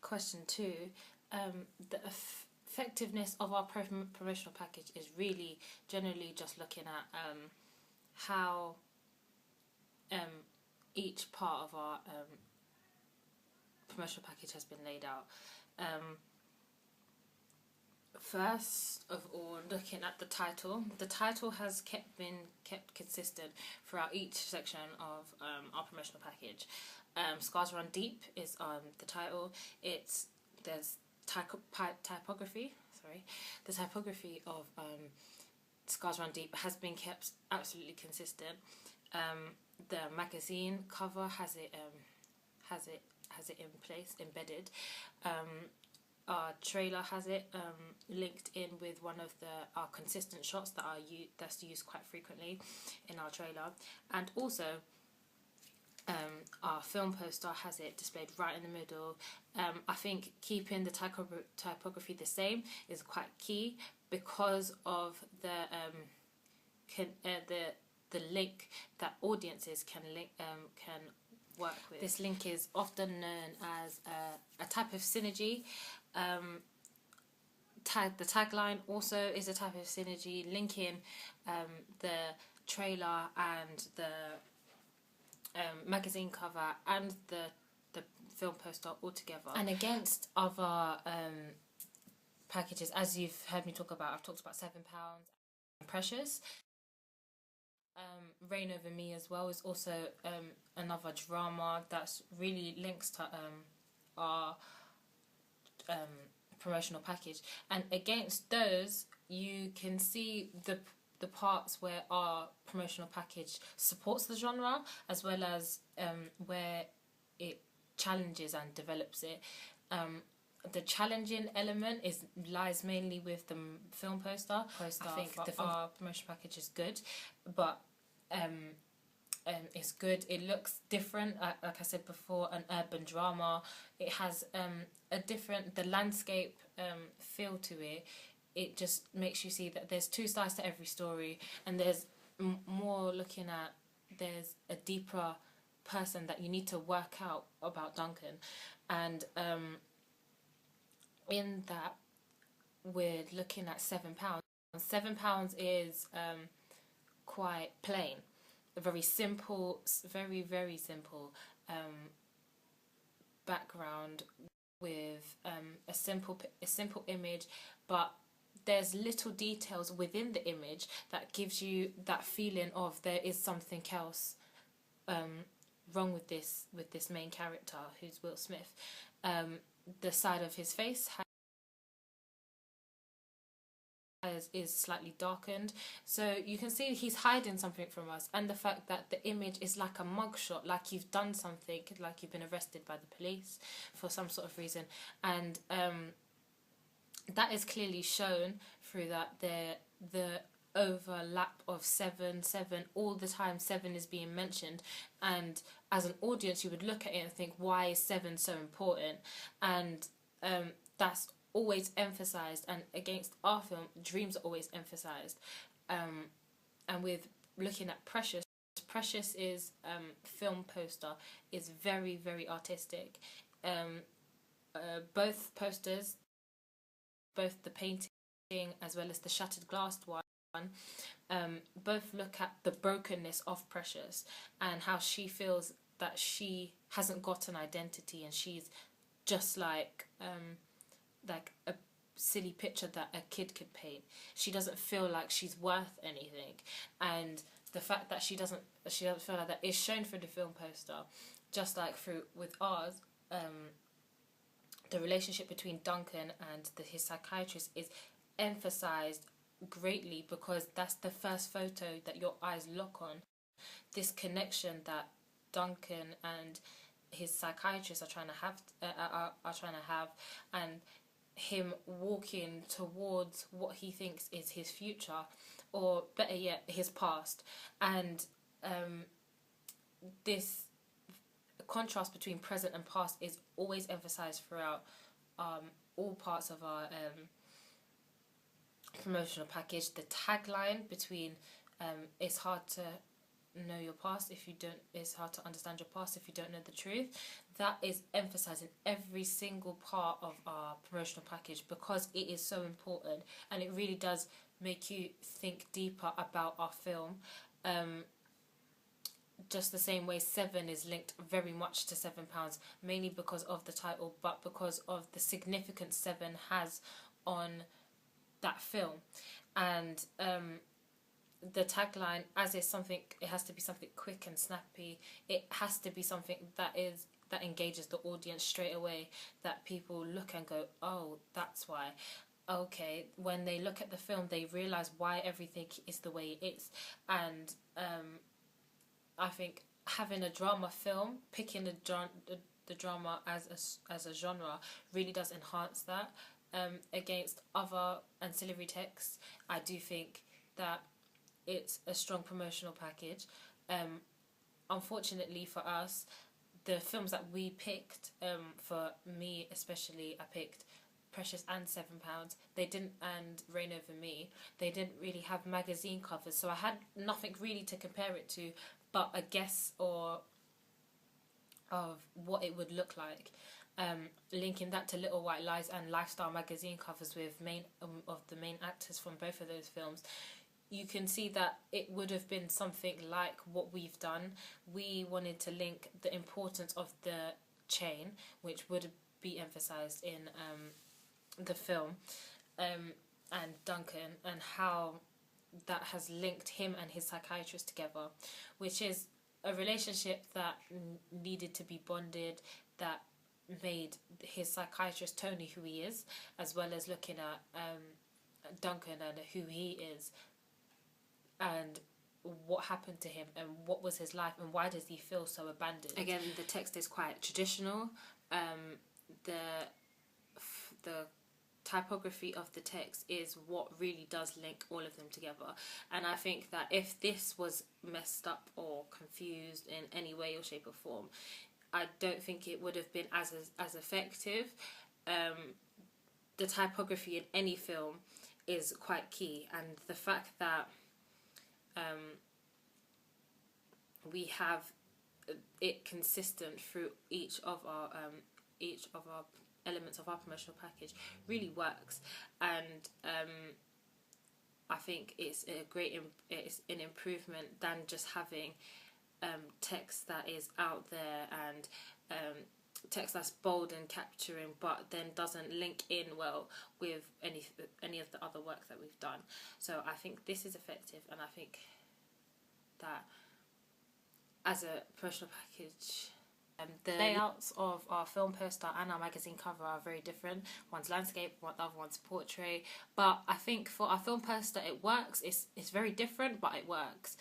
question too, the effectiveness of our promotional package is really generally just looking at how each part of our promotional package has been laid out. First of all, looking at the title has been kept consistent throughout each section of our promotional package. Scars Run Deep is the title. There's typography. The typography of Scars Run Deep has been kept absolutely consistent. The magazine cover has it in place, embedded. Our trailer has it linked in with one of our consistent shots that's used quite frequently in our trailer, and also our film poster has it displayed right in the middle. I think keeping the typography the same is quite key because of the link that audiences can work with. This link is often known as a type of synergy. The tagline also is a type of synergy, linking the trailer and the magazine cover and the film poster all together. And against other packages, as you've heard me talk about, I've talked about £7 and Precious. Reign Over Me as well is also another drama that's really links to our promotional package, and against those you can see the parts where our promotional package supports the genre as well as where it challenges and develops it. The challenging element lies mainly with the film poster. I think our promotional package is good, but it's good. It looks different. Like I said before, an urban drama. It has the landscape feel to it. It just makes you see that there's two sides to every story, and there's more looking at. There's a deeper person that you need to work out about Duncan, and in that we're looking at £7. £7 is quite plain, a very simple, very simple background with a simple image, but there's little details within the image that gives you that feeling of there is something else wrong with this main character, who's Will Smith. The side of his face is slightly darkened, so you can see he's hiding something from us, and the fact that the image is like a mugshot, like you've done something, like you've been arrested by the police for some sort of reason, and that is clearly shown through that the overlap of seven all the time. 7 is being mentioned, and as an audience you would look at it and think, why is 7 so important? And that's always emphasized, and against our film, dreams are always emphasized. And with looking at Precious is film poster is very, very artistic. Both posters, both the painting as well as the shattered glass one, both look at the brokenness of Precious and how she feels that she hasn't got an identity, and she's just like a silly picture that a kid could paint. She doesn't feel like she's worth anything, and the fact that she doesn't feel like that is shown through the film poster, just like with ours. The relationship between Duncan and his psychiatrist is emphasized greatly because that's the first photo that your eyes lock on. This connection that Duncan and his psychiatrist are trying to have, and him walking towards what he thinks is his future, or better yet, his past. And this contrast between present and past is always emphasized throughout all parts of our promotional package. The tagline between it's hard to know your past, if you don't, it's hard to understand your past if you don't know the truth. That is emphasized in every single part of our promotional package because it is so important, and it really does make you think deeper about our film. Just the same way Seven is linked very much to £7, mainly because of the title, but because of the significance Seven has on that film. And the tagline, as is something, it has to be something quick and snappy. It has to be something that engages the audience straight away, that people look and go, oh, that's why. Okay, when they look at the film, they realize why everything is the way it is. And I think having a drama film, picking the drama as a genre, really does enhance that. Against other ancillary texts, I do think that it's a strong promotional package. Unfortunately for us, the films that we picked, for me especially, I picked Precious and £7. They didn't, and Reign Over Me. They didn't really have magazine covers, so I had nothing really to compare it to, but a guess or of what it would look like. Linking that to Little White Lies and lifestyle magazine covers with of the main actors from both of those films, you can see that it would have been something like what we've done. We wanted to link the importance of the chain, which would be emphasised in the film, and Duncan, and how that has linked him and his psychiatrist together, which is a relationship that needed to be bonded, that made his psychiatrist Tony who he is, as well as looking at Duncan and who he is, and what happened to him and what was his life and why does he feel so abandoned. Again, the text is quite traditional. The typography of the text is what really does link all of them together, and I think that if this was messed up or confused in any way or shape or form, I don't think it would have been as effective. The typography in any film is quite key, and the fact that we have it consistent through each of our elements of our promotional package really works. And I think it's it's an improvement than just having text that is out there and text that's bold and capturing, but then doesn't link in well with any of the other work that we've done. So I think this is effective, and I think that as a promotional package, the layouts of our film poster and our magazine cover are very different. One's landscape, the other one's portrait. But I think for our film poster, it works. It's very different, but it works.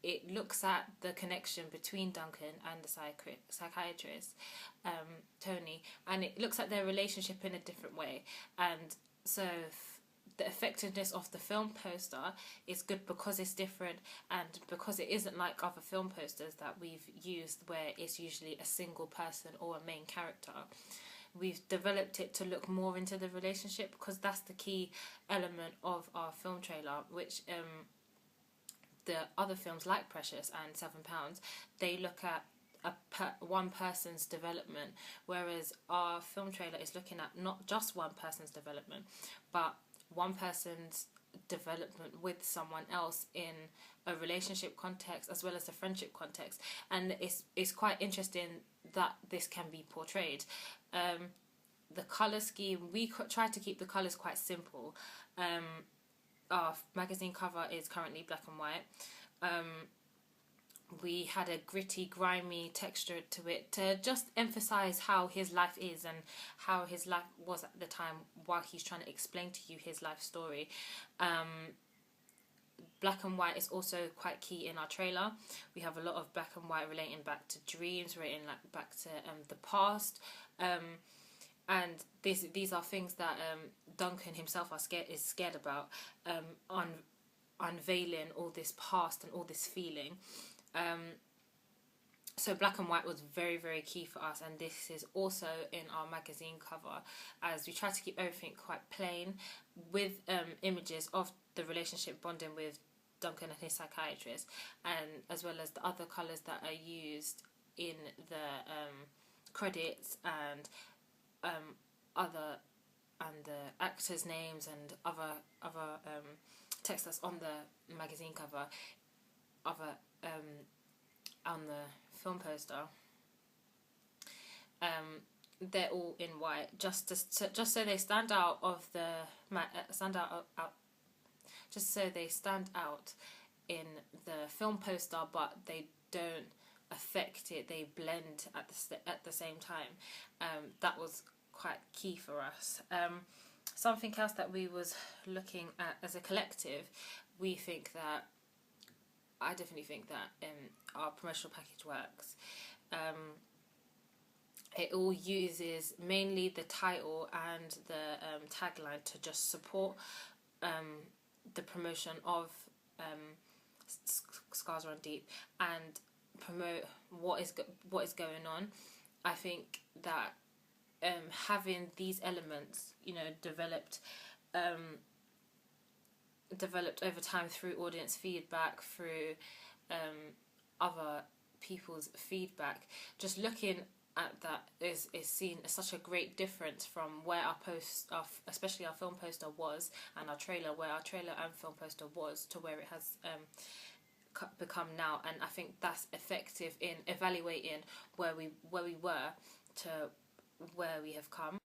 It looks at the connection between Duncan and the psychiatrist, Tony, and it looks at their relationship in a different way. And so the effectiveness of the film poster is good because it's different, and because it isn't like other film posters that we've used where it's usually a single person or a main character. We've developed it to look more into the relationship, because that's the key element of our film trailer, which the other films like Precious and £7, they look at one person's development, whereas our film trailer is looking at not just one person's development, but one person's development with someone else in a relationship context as well as a friendship context. And it's quite interesting that this can be portrayed. The colour scheme, we try to keep the colours quite simple. Our magazine cover is currently black and white. We had a gritty, grimy texture to it to just emphasise how his life is and how his life was at the time while he's trying to explain to you his life story. Black and white is also quite key in our trailer. We have a lot of black and white relating back to dreams, relating back to the past. And these are things that Duncan himself is scared about, unveiling all this past and all this feeling. So black and white was very, very key for us, and this is also in our magazine cover, as we try to keep everything quite plain with images of the relationship bonding with Duncan and his psychiatrist, and as well as the other colours that are used in the credits and other and the actors' names and other text that's on the magazine cover, on the film poster. They're all in white, just so they stand out of the just so they stand out in the film poster, but they don't affect it. They blend at the same time. That was quite key for us. Something else that we was looking at as a collective, I definitely think that our promotional package works. It all uses mainly the title and the tagline to just support the promotion of Scars Run Deep and promote what is going on. I think that having these elements, developed over time through audience feedback, through other people's feedback, just looking at that is seen as such a great difference from where especially our film poster was, and our trailer and film poster was, to where it has become now. And I think that's effective in evaluating where we were to where we have come.